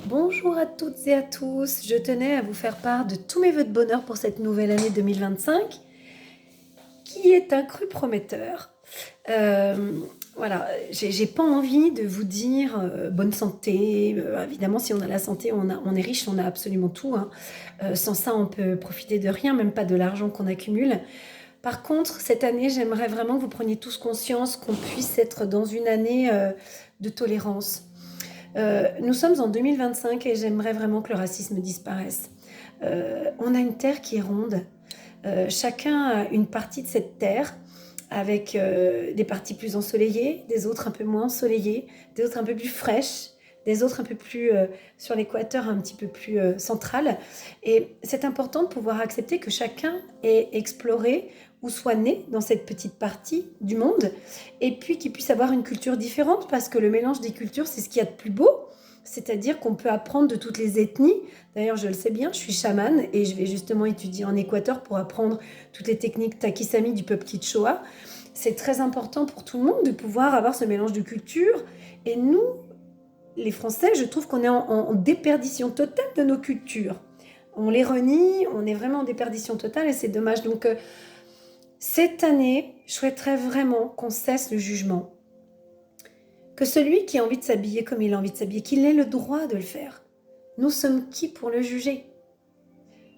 Bonjour à toutes et à tous, je tenais à vous faire part de tous mes vœux de bonheur pour cette nouvelle année 2025 qui est un cru prometteur. Euh, voilà, j'ai pas envie de vous dire bonne santé. Évidemment, si on a la santé, on est riche, on a absolument tout, hein. Sans ça, on peut profiter de rien, même pas de l'argent qu'on accumule. Par contre, cette année, j'aimerais vraiment que vous preniez tous conscience qu'on puisse être dans une année de tolérance. Nous sommes en 2025 et j'aimerais vraiment que le racisme disparaisse. On a une terre qui est ronde. Chacun a une partie de cette terre avec des parties plus ensoleillées, des autres un peu moins ensoleillées, des autres un peu plus fraîches, des autres un peu plus sur l'équateur, un petit peu plus central. Et c'est important de pouvoir accepter que chacun ait exploré ou soit né dans cette petite partie du monde, et puis qu'il puisse avoir une culture différente, parce que le mélange des cultures, c'est ce qu'il y a de plus beau. C'est-à-dire qu'on peut apprendre de toutes les ethnies. D'ailleurs, je le sais bien, je suis chamane et je vais justement étudier en Équateur pour apprendre toutes les techniques Takisami du peuple Quichua. C'est très important pour tout le monde de pouvoir avoir ce mélange de cultures. Et nous, les Français, je trouve qu'on est en déperdition totale de nos cultures. On les renie, on est vraiment en déperdition totale et c'est dommage. Donc, cette année, je souhaiterais vraiment qu'on cesse le jugement. Que celui qui a envie de s'habiller comme il a envie de s'habiller, qu'il ait le droit de le faire. Nous sommes qui pour le juger?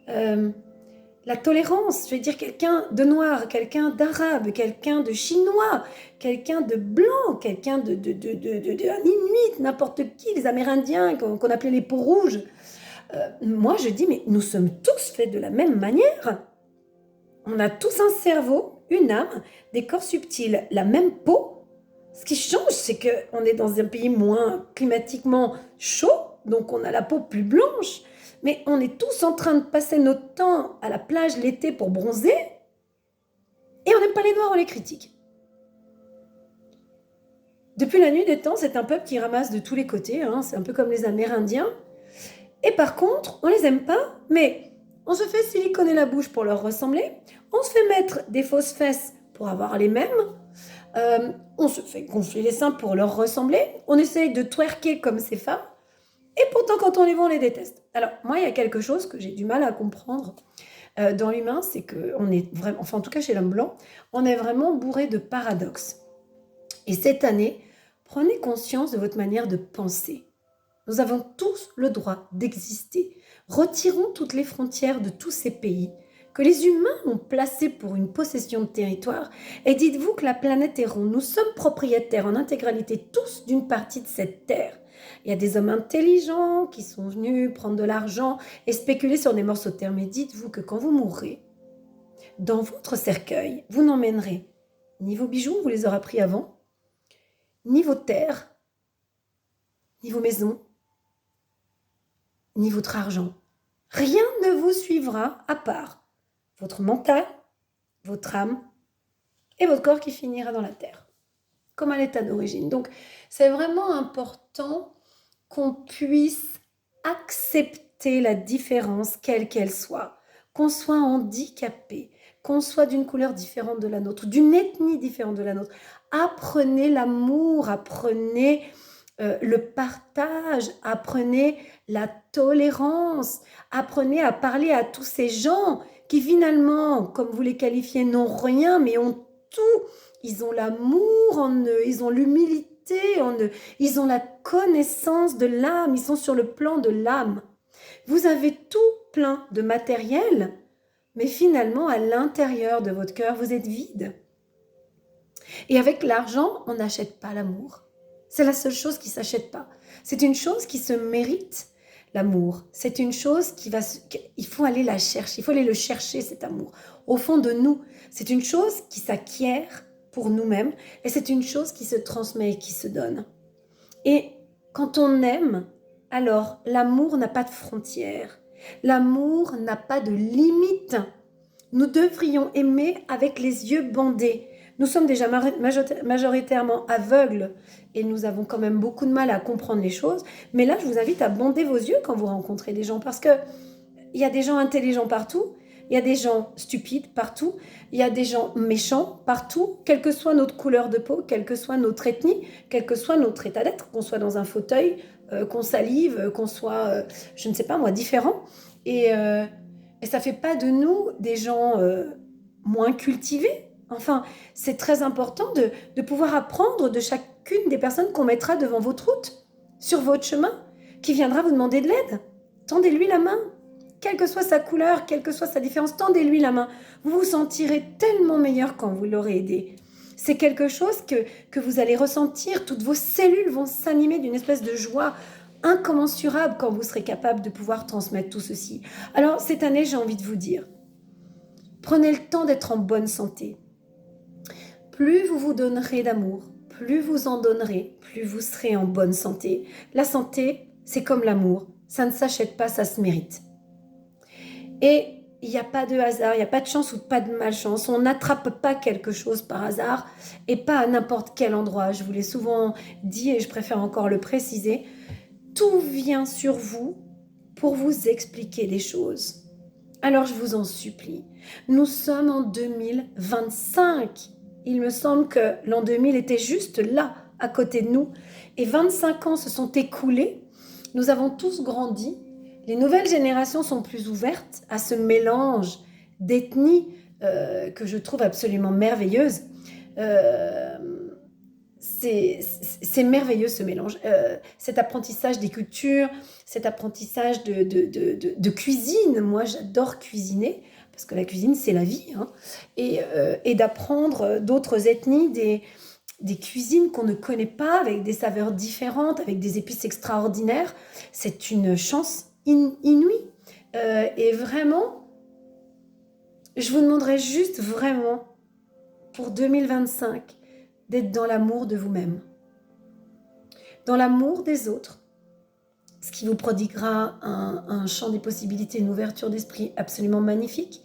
La tolérance, je veux dire quelqu'un de noir, quelqu'un d'arabe, quelqu'un de chinois, quelqu'un de blanc, quelqu'un un inuit, n'importe qui, les Amérindiens qu'on appelait les peaux rouges. Moi, je dis, mais nous sommes tous faits de la même manière. On a tous un cerveau, une âme, des corps subtils, la même peau. Ce qui change, c'est qu'on est dans un pays moins climatiquement chaud, donc on a la peau plus blanche, mais on est tous en train de passer notre temps à la plage l'été pour bronzer, et on n'aime pas les noirs, on les critique. Depuis la nuit des temps, c'est un peuple qui ramasse de tous les côtés, hein, c'est un peu comme les Amérindiens, et par contre, on les aime pas, mais on se fait siliconer la bouche pour leur ressembler, on se fait mettre des fausses fesses pour avoir les mêmes, on se fait gonfler les seins pour leur ressembler, on essaye de twerker comme ces femmes, et pourtant quand on les voit, on les déteste. Alors moi, il y a quelque chose que j'ai du mal à comprendre dans l'humain, c'est qu'on est vraiment, enfin en tout cas chez l'homme blanc, on est vraiment bourré de paradoxes. Et cette année, prenez conscience de votre manière de penser. Nous avons tous le droit d'exister. Retirons toutes les frontières de tous ces pays que les humains ont placés pour une possession de territoire, et dites-vous que la planète est ronde. Nous sommes propriétaires en intégralité tous d'une partie de cette terre. Il y a des hommes intelligents qui sont venus prendre de l'argent et spéculer sur des morceaux de terre. Mais dites-vous que quand vous mourrez, dans votre cercueil, vous n'emmènerez ni vos bijoux, vous les aurez pris avant, ni vos terres, ni vos maisons, ni votre argent. Rien ne vous suivra à part votre mental, votre âme et votre corps qui finira dans la terre, comme à l'état d'origine. Donc, c'est vraiment important qu'on puisse accepter la différence, quelle qu'elle soit, qu'on soit handicapé, qu'on soit d'une couleur différente de la nôtre, d'une ethnie différente de la nôtre. Apprenez l'amour, apprenez le partage, apprenez la tolérance, apprenez à parler à tous ces gens qui finalement, comme vous les qualifiez, n'ont rien mais ont tout. Ils ont l'amour en eux, ils ont l'humilité en eux, ils ont la connaissance de l'âme, ils sont sur le plan de l'âme. Vous avez tout plein de matériel, mais finalement, à l'intérieur de votre cœur, vous êtes vide. Et avec l'argent, on n'achète pas l'amour. C'est la seule chose qui ne s'achète pas. C'est une chose qui se mérite, l'amour. C'est une chose il faut aller la chercher, il faut aller le chercher, cet amour, au fond de nous. C'est une chose qui s'acquiert pour nous-mêmes et c'est une chose qui se transmet et qui se donne. Et quand on aime, alors l'amour n'a pas de frontières. L'amour n'a pas de limite. Nous devrions aimer avec les yeux bandés. Nous sommes déjà majoritairement aveugles et nous avons quand même beaucoup de mal à comprendre les choses. Mais là, je vous invite à bander vos yeux quand vous rencontrez des gens parce qu'il y a des gens intelligents partout, il y a des gens stupides partout, il y a des gens méchants partout, quelle que soit notre couleur de peau, quelle que soit notre ethnie, quel que soit notre état d'être, qu'on soit dans un fauteuil, qu'on salive, qu'on soit, je ne sais pas moi, différents. Et ça ne fait pas de nous des gens moins cultivés. Enfin, c'est très important de pouvoir apprendre de chacune des personnes qu'on mettra devant votre route, sur votre chemin, qui viendra vous demander de l'aide. Tendez-lui la main. Quelle que soit sa couleur, quelle que soit sa différence, tendez-lui la main. Vous vous sentirez tellement meilleur quand vous l'aurez aidé. C'est quelque chose que vous allez ressentir. Toutes vos cellules vont s'animer d'une espèce de joie incommensurable quand vous serez capable de pouvoir transmettre tout ceci. Alors, cette année, j'ai envie de vous dire, prenez le temps d'être en bonne santé. Plus vous vous donnerez d'amour, plus vous en donnerez, plus vous serez en bonne santé. La santé, c'est comme l'amour. Ça ne s'achète pas, ça se mérite. Et il n'y a pas de hasard, il n'y a pas de chance ou pas de malchance. On n'attrape pas quelque chose par hasard et pas à n'importe quel endroit. Je vous l'ai souvent dit et je préfère encore le préciser. Tout vient sur vous pour vous expliquer des choses. Alors je vous en supplie, nous sommes en 2025. Il me semble que l'an 2000 était juste là, à côté de nous. Et 25 ans se sont écoulés. Nous avons tous grandi. Les nouvelles générations sont plus ouvertes à ce mélange d'ethnies que je trouve absolument merveilleuse. C'est merveilleux ce mélange, cet apprentissage des cultures, cet apprentissage de cuisine. Moi, j'adore cuisiner, parce que la cuisine, c'est la vie, hein. Et d'apprendre d'autres ethnies, des cuisines qu'on ne connaît pas, avec des saveurs différentes, avec des épices extraordinaires. C'est une chance inouïe. Et vraiment, je vous demanderais juste vraiment, pour 2025, d'être dans l'amour de vous-même, dans l'amour des autres, ce qui vous prodiguera un champ des possibilités, une ouverture d'esprit absolument magnifique,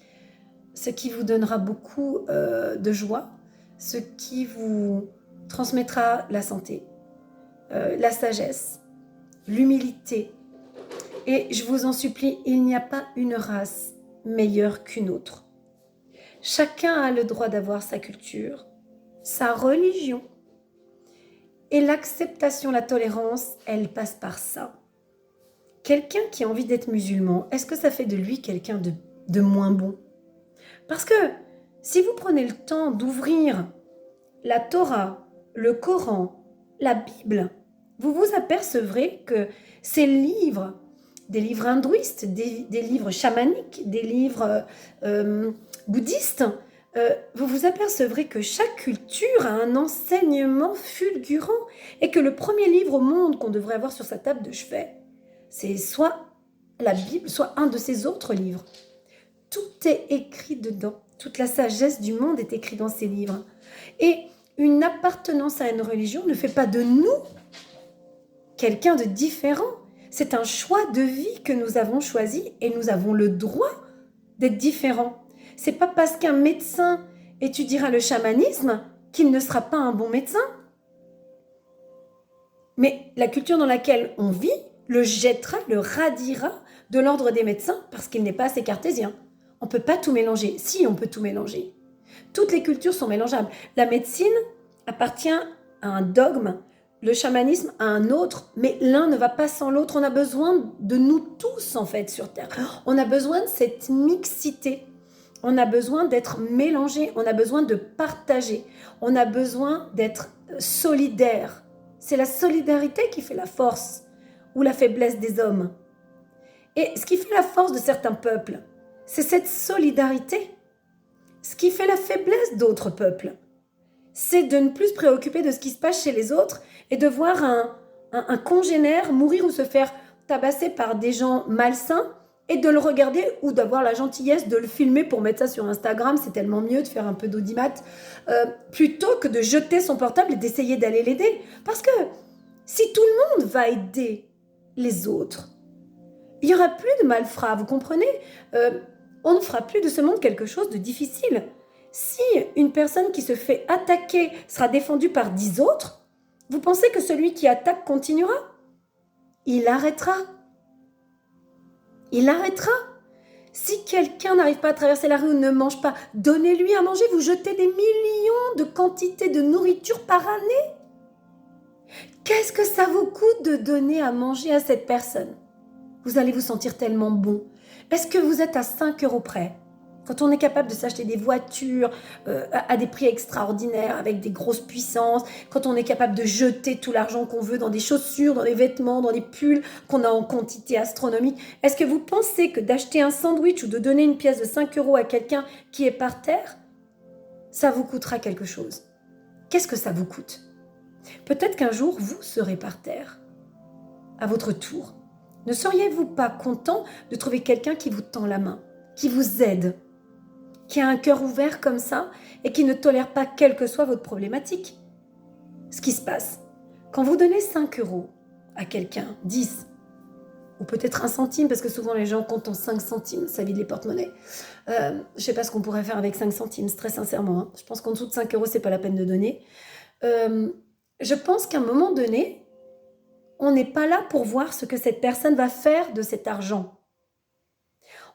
ce qui vous donnera beaucoup de joie, ce qui vous transmettra la santé, la sagesse, l'humilité. Et je vous en supplie, il n'y a pas une race meilleure qu'une autre. Chacun a le droit d'avoir sa culture, sa religion. Et l'acceptation, la tolérance, elle passe par ça. Quelqu'un qui a envie d'être musulman, est-ce que ça fait de lui quelqu'un de moins bon? Parce que si vous prenez le temps d'ouvrir la Torah, le Coran, la Bible, vous vous apercevrez que ces livres, des livres hindouistes, des livres chamaniques, des livres bouddhistes, vous vous apercevrez que chaque culture a un enseignement fulgurant et que le premier livre au monde qu'on devrait avoir sur sa table de chevet, c'est soit la Bible, soit un de ces autres livres. Tout est écrit dedans. Toute la sagesse du monde est écrite dans ces livres. Et une appartenance à une religion ne fait pas de nous quelqu'un de différent. C'est un choix de vie que nous avons choisi et nous avons le droit d'être différents. C'est pas parce qu'un médecin étudiera le chamanisme qu'il ne sera pas un bon médecin. Mais la culture dans laquelle on vit le jettera, le radiera de l'ordre des médecins parce qu'il n'est pas assez cartésien. On ne peut pas tout mélanger. Si, on peut tout mélanger. Toutes les cultures sont mélangeables. La médecine appartient à un dogme, le chamanisme à un autre, mais l'un ne va pas sans l'autre. On a besoin de nous tous, en fait, sur Terre. On a besoin de cette mixité. On a besoin d'être mélangés. On a besoin de partager. On a besoin d'être solidaires. C'est la solidarité qui fait la force ou la faiblesse des hommes. Et ce qui fait la force de certains peuples, c'est cette solidarité. Ce qui fait la faiblesse d'autres peuples, c'est de ne plus se préoccuper de ce qui se passe chez les autres et de voir un congénère mourir ou se faire tabasser par des gens malsains et de le regarder ou d'avoir la gentillesse de le filmer pour mettre ça sur Instagram. C'est tellement mieux de faire un peu d'audimat plutôt que de jeter son portable et d'essayer d'aller l'aider. Parce que si tout le monde va aider les autres, il n'y aura plus de malfrats, vous comprenez? On ne fera plus de ce monde quelque chose de difficile. Si une personne qui se fait attaquer sera défendue par 10 autres, vous pensez que celui qui attaque continuera? Il arrêtera. Il arrêtera. Si quelqu'un n'arrive pas à traverser la rue ou ne mange pas, donnez-lui à manger. Vous jetez des millions de quantités de nourriture par année. Qu'est-ce que ça vous coûte de donner à manger à cette personne? Vous allez vous sentir tellement bon. Est-ce que vous êtes à 5 euros près? Quand on est capable de s'acheter des voitures à des prix extraordinaires, avec des grosses puissances, quand on est capable de jeter tout l'argent qu'on veut dans des chaussures, dans des vêtements, dans des pulls qu'on a en quantité astronomique, est-ce que vous pensez que d'acheter un sandwich ou de donner une pièce de 5 euros à quelqu'un qui est par terre, ça vous coûtera quelque chose? Qu'est-ce que ça vous coûte? Peut-être qu'un jour, vous serez par terre, à votre tour. Ne seriez-vous pas content de trouver quelqu'un qui vous tend la main, qui vous aide, qui a un cœur ouvert comme ça et qui ne tolère pas quelle que soit votre problématique? Ce qui se passe, quand vous donnez 5 euros à quelqu'un, 10, ou peut-être 1 centime, parce que souvent les gens comptent en 5 centimes, ça vide les porte-monnaies. Je ne sais pas ce qu'on pourrait faire avec 5 centimes, très sincèrement. Hein. Je pense qu'en dessous de 5 euros, c'est pas la peine de donner. Je pense qu'à un moment donné, on n'est pas là pour voir ce que cette personne va faire de cet argent.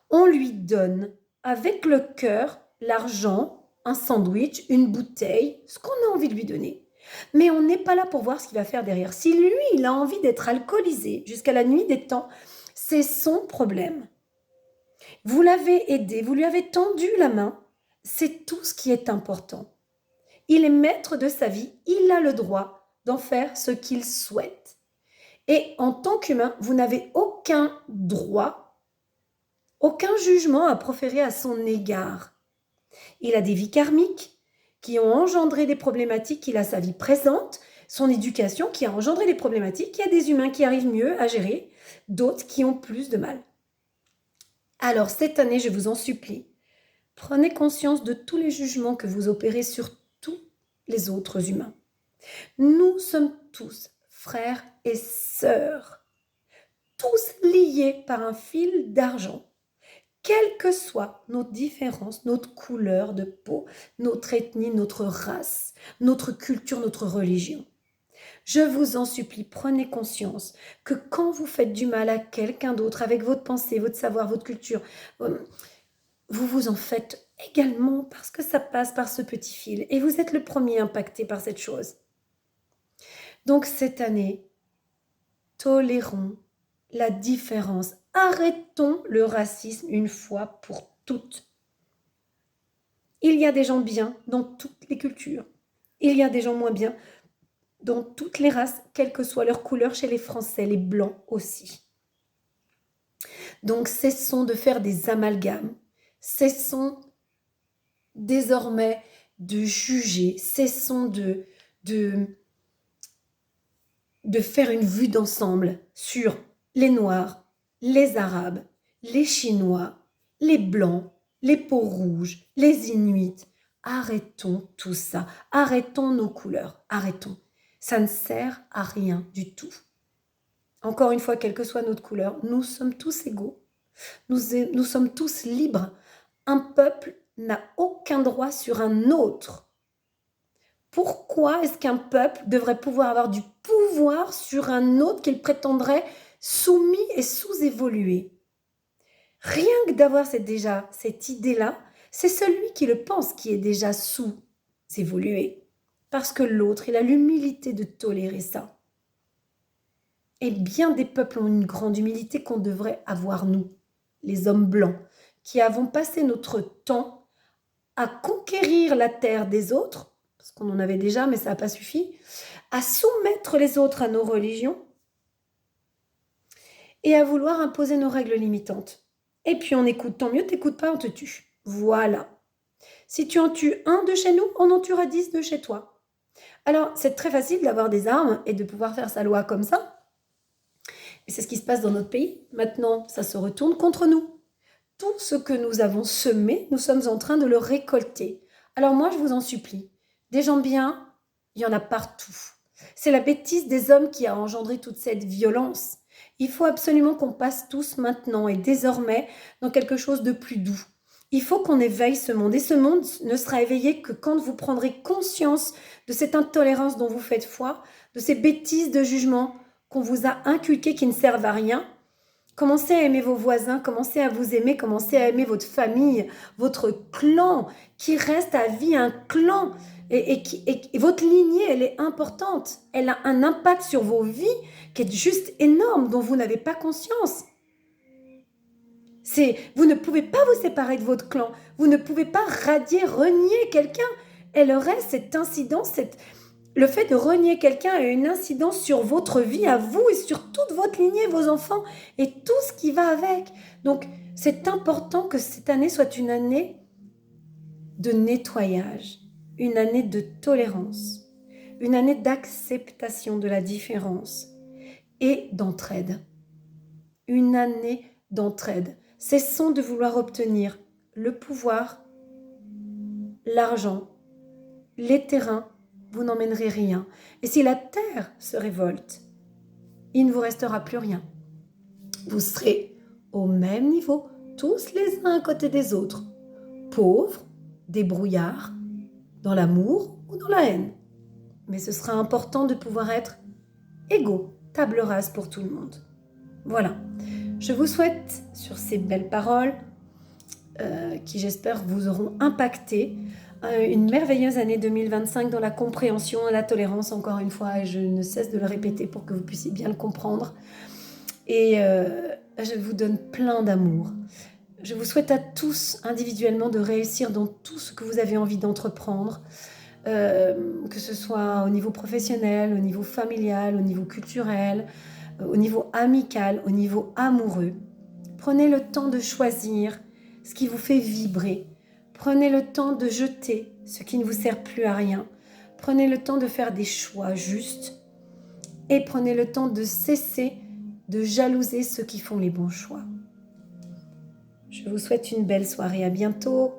On lui donne avec le cœur l'argent, un sandwich, une bouteille, ce qu'on a envie de lui donner. Mais on n'est pas là pour voir ce qu'il va faire derrière. Si lui, il a envie d'être alcoolisé jusqu'à la nuit des temps, c'est son problème. Vous l'avez aidé, vous lui avez tendu la main, c'est tout ce qui est important. Il est maître de sa vie, il a le droit d'en faire ce qu'il souhaite. Et en tant qu'humain, vous n'avez aucun droit, aucun jugement à proférer à son égard. Il a des vies karmiques qui ont engendré des problématiques, il a sa vie présente, son éducation qui a engendré des problématiques, il y a des humains qui arrivent mieux à gérer, d'autres qui ont plus de mal. Alors cette année, je vous en supplie, prenez conscience de tous les jugements que vous opérez sur tous les autres humains. Nous sommes tous frères et sœurs, tous liés par un fil d'argent, quelles que soient nos différences, notre couleur de peau, notre ethnie, notre race, notre culture, notre religion. Je vous en supplie, prenez conscience que quand vous faites du mal à quelqu'un d'autre avec votre pensée, votre savoir, votre culture, vous vous en faites également parce que ça passe par ce petit fil et vous êtes le premier impacté par cette chose. Donc cette année, tolérons la différence. Arrêtons le racisme une fois pour toutes. Il y a des gens bien dans toutes les cultures. Il y a des gens moins bien dans toutes les races, quelle que soit leur couleur, chez les Français, les Blancs aussi. Donc cessons de faire des amalgames. Cessons désormais de juger. Cessons de faire une vue d'ensemble sur les Noirs, les Arabes, les Chinois, les Blancs, les peaux rouges, les Inuits. Arrêtons tout ça. Arrêtons nos couleurs. Arrêtons. Ça ne sert à rien du tout. Encore une fois, quelle que soit notre couleur, nous sommes tous égaux. Nous sommes tous libres. Un peuple n'a aucun droit sur un autre. Pourquoi est-ce qu'un peuple devrait pouvoir avoir du pouvoir sur un autre qu'il prétendrait soumis et sous-évolué? Rien que d'avoir cette idée-là, c'est celui qui le pense qui est déjà sous-évolué. Parce que l'autre, il a l'humilité de tolérer ça. Et bien des peuples ont une grande humilité qu'on devrait avoir nous, les hommes blancs, qui avons passé notre temps à conquérir la terre des autres, parce qu'on en avait déjà, mais ça n'a pas suffi, à soumettre les autres à nos religions et à vouloir imposer nos règles limitantes. Et puis on écoute, tant mieux, t'écoutes pas, on te tue. Voilà. Si tu en tues un de chez nous, on en tuera 10 de chez toi. Alors, c'est très facile d'avoir des armes et de pouvoir faire sa loi comme ça. Et c'est ce qui se passe dans notre pays. Maintenant, ça se retourne contre nous. Tout ce que nous avons semé, nous sommes en train de le récolter. Alors moi, je vous en supplie, des gens bien, il y en a partout. C'est la bêtise des hommes qui a engendré toute cette violence. Il faut absolument qu'on passe tous maintenant et désormais dans quelque chose de plus doux. Il faut qu'on éveille ce monde. Et ce monde ne sera éveillé que quand vous prendrez conscience de cette intolérance dont vous faites foi, de ces bêtises de jugement qu'on vous a inculquées qui ne servent à rien, Commencez à aimer vos voisins, commencez à vous aimer, commencez à aimer votre famille, votre clan, qui reste à vie un clan. Et votre lignée, elle est importante. Elle a un impact sur vos vies qui est juste énorme, dont vous n'avez pas conscience. Vous ne pouvez pas vous séparer de votre clan. Vous ne pouvez pas renier quelqu'un. Et le reste, cette incidence, le fait de renier quelqu'un a une incidence sur votre vie à vous et sur toute votre lignée, vos enfants et tout ce qui va avec. Donc, c'est important que cette année soit une année de nettoyage, une année de tolérance, une année d'acceptation de la différence et d'entraide. Une année d'entraide. Cessons de vouloir obtenir le pouvoir, l'argent, les terrains. Vous n'emmènerez rien. Et si la terre se révolte, il ne vous restera plus rien. Vous serez au même niveau, tous les uns à côté des autres, pauvres, débrouillards, dans l'amour ou dans la haine. Mais ce sera important de pouvoir être égaux, table rase pour tout le monde. Voilà. Je vous souhaite, sur ces belles paroles, qui j'espère vous auront impacté, une merveilleuse année 2025 dans la compréhension et la tolérance, encore une fois, et je ne cesse de le répéter pour que vous puissiez bien le comprendre. Et je vous donne plein d'amour. Je vous souhaite à tous individuellement de réussir dans tout ce que vous avez envie d'entreprendre, que ce soit au niveau professionnel, au niveau familial, au niveau culturel, au niveau amical, au niveau amoureux. Prenez le temps de choisir ce qui vous fait vibrer. Prenez le temps de jeter ce qui ne vous sert plus à rien. Prenez le temps de faire des choix justes et prenez le temps de cesser de jalouser ceux qui font les bons choix. Je vous souhaite une belle soirée. À bientôt.